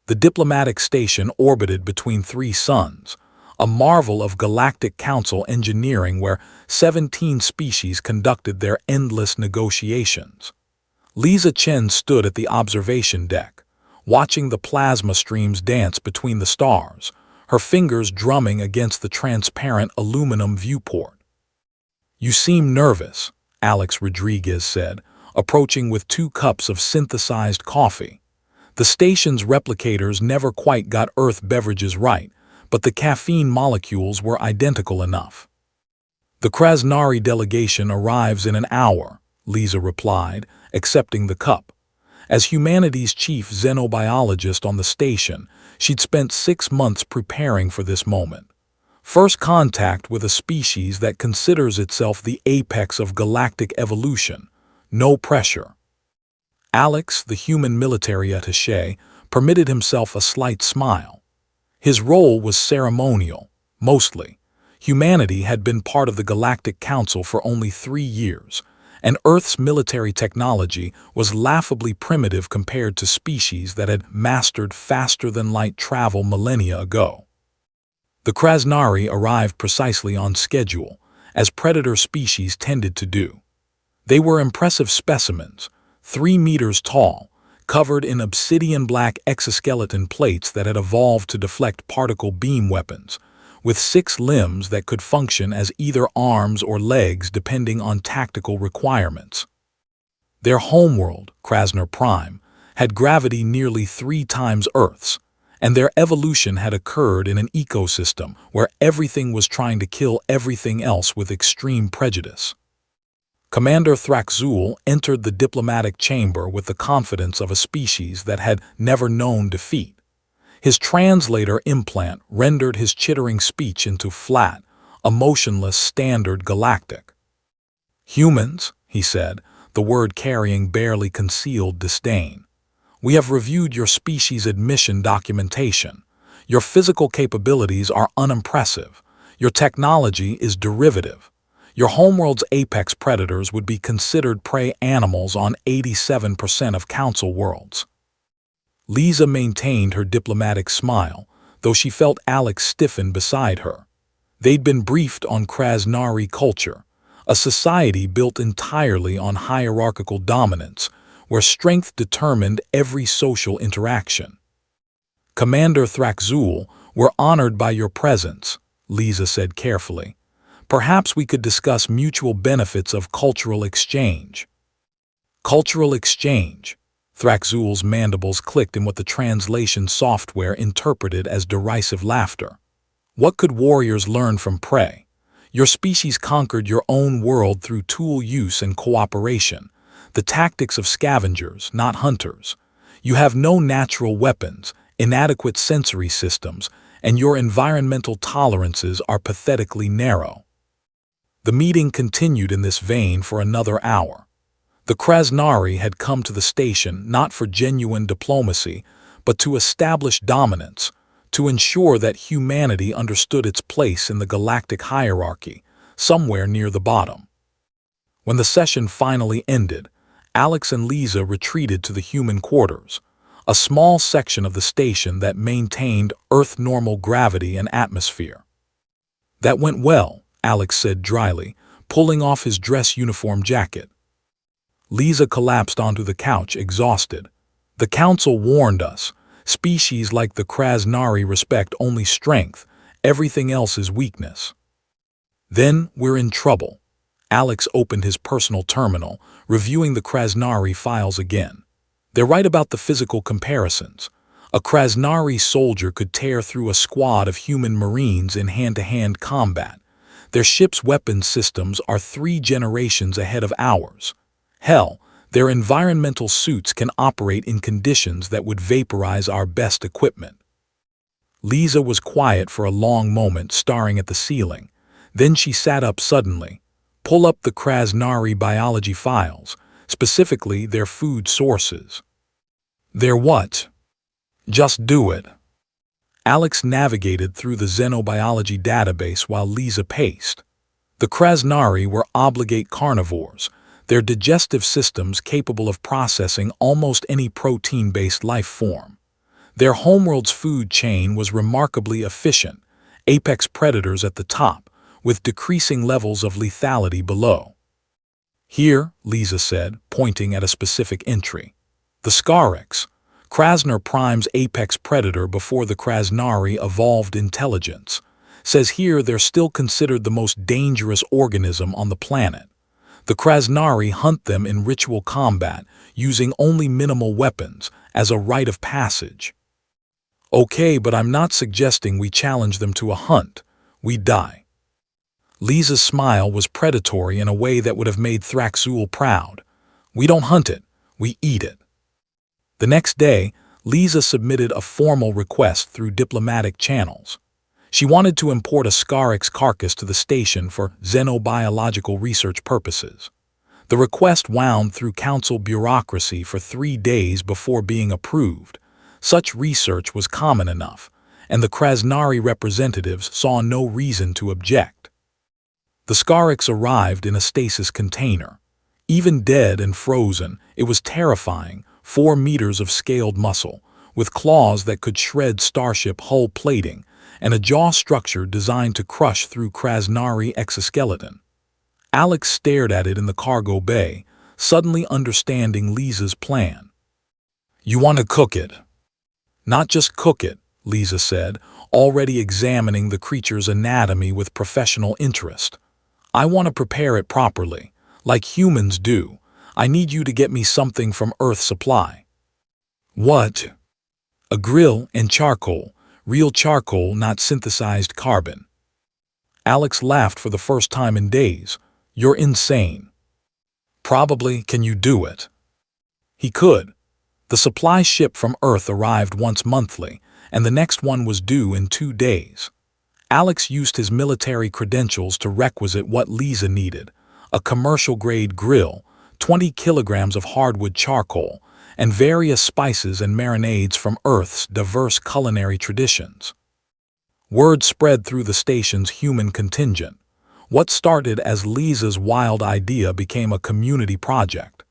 The diplomatic station orbited between three suns, a marvel of galactic council engineering where 17 species conducted their endless negotiations. Lisa Chen stood at the observation deck, watching the plasma streams dance between the stars, her fingers drumming against the transparent aluminum viewport. "You seem nervous," Alex Rodriguez said, approaching with 2 cups of synthesized coffee. The station's replicators never quite got Earth beverages right, but the caffeine molecules were identical enough. "The Krasnari delegation arrives in an hour," Lisa replied, accepting the cup. As humanity's chief xenobiologist on the station, she'd spent 6 months preparing for this moment. First contact with a species that considers itself the apex of galactic evolution. No pressure. Alex, the human military attaché, permitted himself a slight smile. His role was ceremonial, mostly. Humanity had been part of the Galactic Council for only 3 years, and Earth's military technology was laughably primitive compared to species that had mastered faster-than-light travel millennia ago. The Krasnari arrived precisely on schedule, as predator species tended to do. They were impressive specimens, 3 meters tall, covered in obsidian-black exoskeleton plates that had evolved to deflect particle beam weapons, with 6 limbs that could function as either arms or legs depending on tactical requirements. Their homeworld, Krasner Prime, had gravity nearly 3 times Earth's, and their evolution had occurred in an ecosystem where everything was trying to kill everything else with extreme prejudice. Commander Thraxul entered the diplomatic chamber with the confidence of a species that had never known defeat. His translator implant rendered his chittering speech into flat, emotionless standard galactic. "Humans," he said, the word carrying barely concealed disdain. "We have reviewed your species admission documentation. Your physical capabilities are unimpressive. Your technology is derivative. Your homeworld's apex predators would be considered prey animals on 87% of Council worlds." Lisa maintained her diplomatic smile, though she felt Alex stiffen beside her. They'd been briefed on Krasnari culture, a society built entirely on hierarchical dominance, where strength determined every social interaction. "Commander Thraxul, we're honored by your presence," Lisa said carefully. "Perhaps we could discuss mutual benefits of cultural exchange." "Cultural exchange?" Thraxul's mandibles clicked in what the translation software interpreted as derisive laughter. "What could warriors learn from prey? Your species conquered your own world through tool use and cooperation, the tactics of scavengers, not hunters. You have no natural weapons, inadequate sensory systems, and your environmental tolerances are pathetically narrow." The meeting continued in this vein for another hour. The Krasnari had come to the station not for genuine diplomacy, but to establish dominance, to ensure that humanity understood its place in the galactic hierarchy, somewhere near the bottom. When the session finally ended, Alex and Lisa retreated to the human quarters, a small section of the station that maintained Earth-normal gravity and atmosphere. "That went well," Alex said dryly, pulling off his dress uniform jacket. Lisa collapsed onto the couch, exhausted. "The Council warned us. Species like the Krasnari respect only strength. Everything else is weakness." "Then we're in trouble." Alex opened his personal terminal, reviewing the Krasnari files again. "They're right about the physical comparisons. A Krasnari soldier could tear through a squad of human marines in hand-to-hand combat. Their ship's weapons systems are 3 generations ahead of ours. Hell, their environmental suits can operate in conditions that would vaporize our best equipment." Lisa was quiet for a long moment, staring at the ceiling. Then she sat up suddenly. "Pull up the Krasnari biology files, specifically their food sources." "Their what?" "Just do it." Alex navigated through the xenobiology database while Lisa paced. The Krasnari were obligate carnivores, their digestive systems capable of processing almost any protein-based life form. Their homeworld's food chain was remarkably efficient, apex predators at the top, with decreasing levels of lethality below. Here, Lisa said, pointing at a specific entry. The Scarix, Krasner Prime's apex predator before the Krasnari evolved intelligence, says here they're still considered the most dangerous organism on the planet. The Krasnari hunt them in ritual combat, using only minimal weapons, as a rite of passage. Okay, but I'm not suggesting we challenge them to a hunt. We die. Lisa's smile was predatory in a way that would have made Thraxul proud. We don't hunt it, we eat it. The next day, Lisa submitted a formal request through diplomatic channels. She wanted to import a Scarix carcass to the station for xenobiological research purposes. The request wound through council bureaucracy for 3 days before being approved. Such research was common enough, and the Krasnari representatives saw no reason to object. The Scarix arrived in a stasis container. Even dead and frozen, it was terrifying, 4 meters of scaled muscle, with claws that could shred starship hull plating, and a jaw structure designed to crush through Krasnari exoskeleton. Alex stared at it in the cargo bay, suddenly understanding Lisa's plan. You want to cook it? Not just cook it, Lisa said, already examining the creature's anatomy with professional interest. I want to prepare it properly, like humans do. I need you to get me something from Earth Supply. What? A grill and charcoal, real charcoal, not synthesized carbon. Alex laughed for the first time in days. You're insane. Probably. Can you do it? He could. The supply ship from Earth arrived once monthly, and the next one was due in 2 days. Alex used his military credentials to requisite what Lisa needed: a commercial-grade grill, 20 kilograms of hardwood charcoal, and various spices and marinades from Earth's diverse culinary traditions. Word spread through the station's human contingent. What started as Lisa's wild idea became a community project.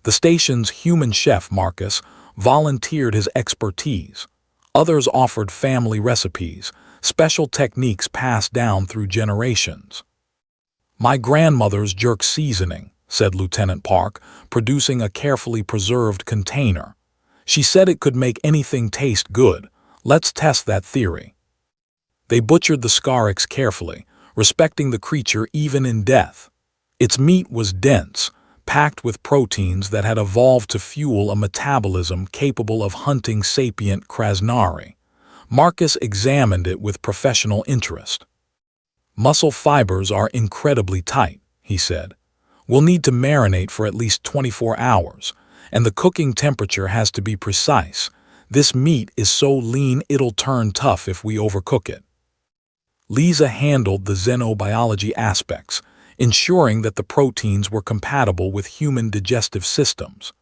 The station's human chef, Marcus, volunteered his expertise. Others offered family recipes, special techniques passed down through generations. My grandmother's jerk seasoning, said Lieutenant Park, producing a carefully preserved container. She said it could make anything taste good. Let's test that theory. They butchered the Scarix carefully, respecting the creature even in death. Its meat was dense, packed with proteins that had evolved to fuel a metabolism capable of hunting sapient Krasnari. Marcus examined it with professional interest. Muscle fibers are incredibly tight, he said. We'll need to marinate for at least 24 hours, and the cooking temperature has to be precise. This meat is so lean it'll turn tough if we overcook it. Lisa handled the xenobiology aspects, ensuring that the proteins were compatible with human digestive systems.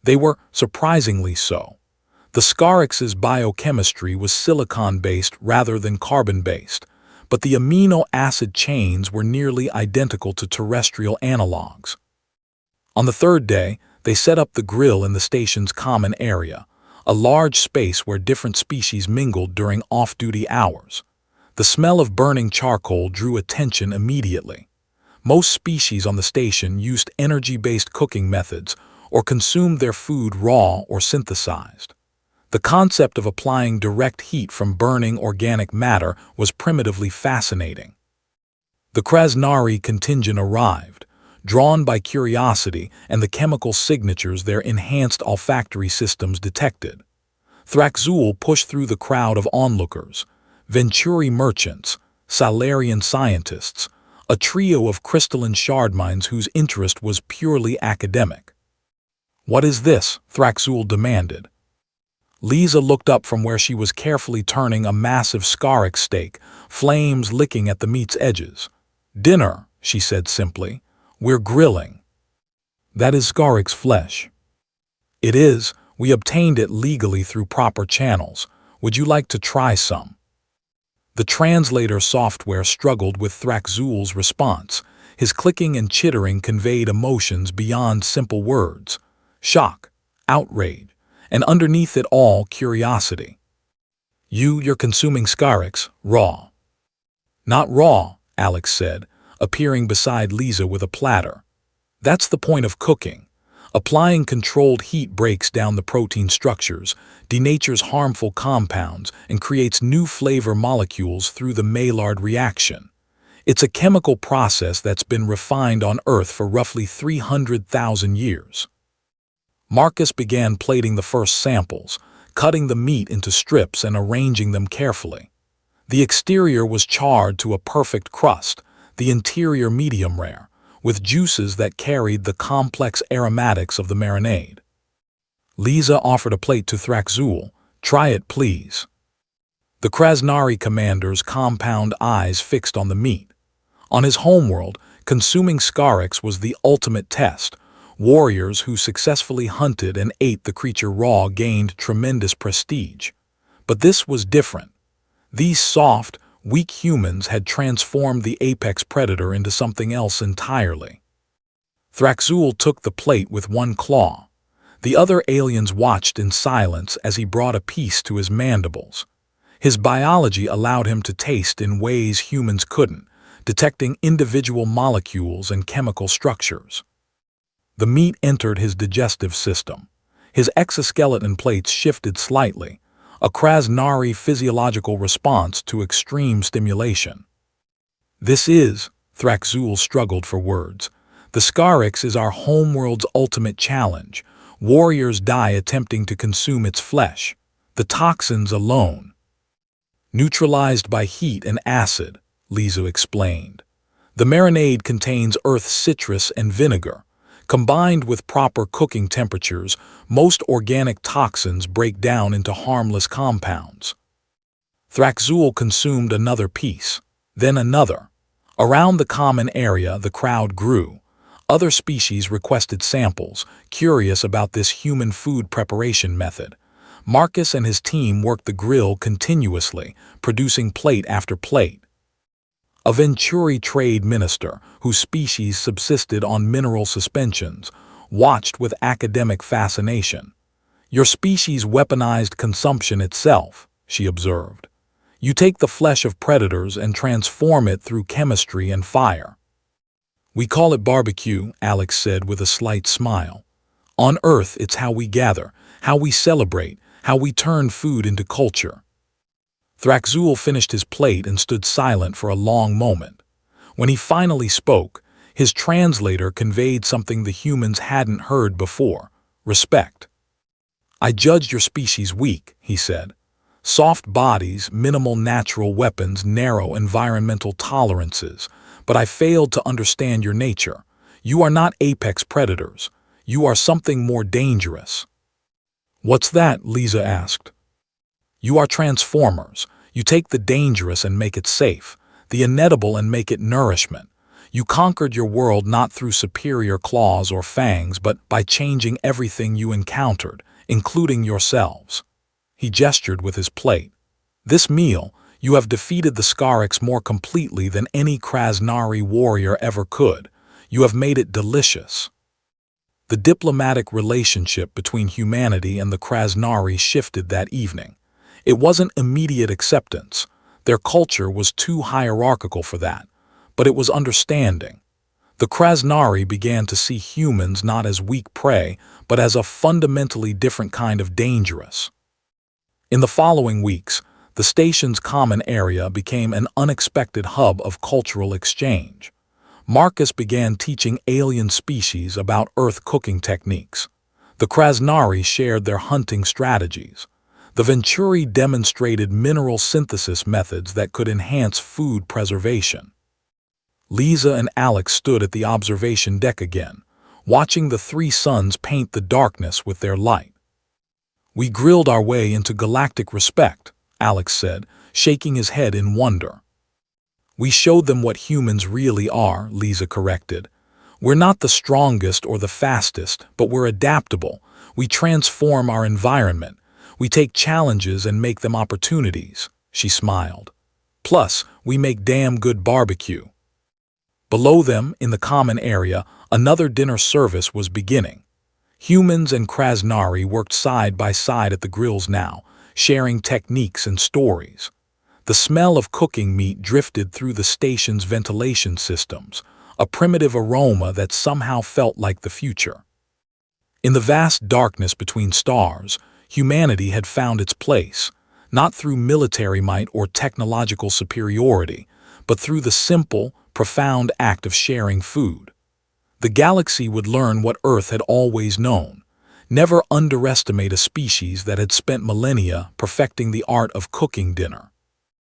They were surprisingly so. The Scarix's biochemistry was silicon-based rather than carbon-based, but the amino acid chains were nearly identical to terrestrial analogs. On the 3rd day, they set up the grill in the station's common area, a large space where different species mingled during off-duty hours. The smell of burning charcoal drew attention immediately. Most species on the station used energy-based cooking methods or consumed their food raw or synthesized. The concept of applying direct heat from burning organic matter was primitively fascinating. The Krasnari contingent arrived, drawn by curiosity and the chemical signatures their enhanced olfactory systems detected. Thraxul pushed through the crowd of onlookers, Venturi merchants, Salarian scientists, a trio of crystalline shardmines whose interest was purely academic. What is this? Thraxul demanded. Lisa looked up from where she was carefully turning a massive Scarix steak, flames licking at the meat's edges. Dinner, she said simply. We're grilling. That is Scarix flesh. It is. We obtained it legally through proper channels. Would you like to try some? The translator software struggled with Thraxul's response. His clicking and chittering conveyed emotions beyond simple words. Shock, outrage, and underneath it all, curiosity. You're consuming Scarix, raw. Not raw, Alex said, appearing beside Lisa with a platter. That's the point of cooking. Applying controlled heat breaks down the protein structures, denatures harmful compounds, and creates new flavor molecules through the Maillard reaction. It's a chemical process that's been refined on Earth for roughly 300,000 years. Marcus began plating the first samples, cutting the meat into strips and arranging them carefully. The exterior was charred to a perfect crust, the interior medium rare, with juices that carried the complex aromatics of the marinade. Lisa offered a plate to Thraxul. "Try it, please." The Krasnari commander's compound eyes fixed on the meat. On his homeworld, consuming Scarix was the ultimate test. Warriors who successfully hunted and ate the creature raw gained tremendous prestige. But this was different. These soft, weak humans had transformed the apex predator into something else entirely. Thraxul took the plate with one claw. The other aliens watched in silence as he brought a piece to his mandibles. His biology allowed him to taste in ways humans couldn't, detecting individual molecules and chemical structures. The meat entered his digestive system. His exoskeleton plates shifted slightly, a Krasnari physiological response to extreme stimulation. Thraxul struggled for words. The Scarix is our homeworld's ultimate challenge. Warriors die attempting to consume its flesh. The toxins alone. Neutralized by heat and acid, Lisa explained. The marinade contains earth's citrus and vinegar. Combined with proper cooking temperatures, most organic toxins break down into harmless compounds. Thraxul consumed another piece, then another. Around the common area, the crowd grew. Other species requested samples, curious about this human food preparation method. Marcus and his team worked the grill continuously, producing plate after plate. A Venturi trade minister, whose species subsisted on mineral suspensions, watched with academic fascination. "Your species weaponized consumption itself," she observed. "You take the flesh of predators and transform it through chemistry and fire." "We call it barbecue," Alex said with a slight smile. "On Earth, it's how we gather, how we celebrate, how we turn food into culture." Thraxul finished his plate and stood silent for a long moment. When he finally spoke, his translator conveyed something the humans hadn't heard before: respect. "I judged your species weak," he said. "Soft bodies, minimal natural weapons, narrow environmental tolerances. But I failed to understand your nature. You are not apex predators. You are something more dangerous." "What's that?" Lisa asked. "You are transformers. You take the dangerous and make it safe, the inedible and make it nourishment. You conquered your world not through superior claws or fangs, but by changing everything you encountered, including yourselves." He gestured with his plate. "This meal, you have defeated the Scarix more completely than any Krasnari warrior ever could. You have made it delicious." The diplomatic relationship between humanity and the Krasnari shifted that evening. It wasn't immediate acceptance. Their culture was too hierarchical for that. But it was understanding. The Krasnari began to see humans not as weak prey, but as a fundamentally different kind of dangerous. In the following weeks, the station's common area became an unexpected hub of cultural exchange. Marcus began teaching alien species about Earth cooking techniques. The Krasnari shared their hunting strategies. The Venturi demonstrated mineral synthesis methods that could enhance food preservation. Lisa and Alex stood at the observation deck again, watching the three suns paint the darkness with their light. "We grilled our way into galactic respect," Alex said, shaking his head in wonder. "We showed them what humans really are," Lisa corrected. "We're not the strongest or the fastest, but we're adaptable. We transform our environment. We take challenges and make them opportunities," she smiled. "Plus, we make damn good barbecue." Below them, in the common area, another dinner service was beginning. Humans and Krasnari worked side by side at the grills now, sharing techniques and stories. The smell of cooking meat drifted through the station's ventilation systems, a primitive aroma that somehow felt like the future. In the vast darkness between stars, humanity had found its place, not through military might or technological superiority, but through the simple, profound act of sharing food. The galaxy would learn what Earth had always known: never underestimate a species that had spent millennia perfecting the art of cooking dinner.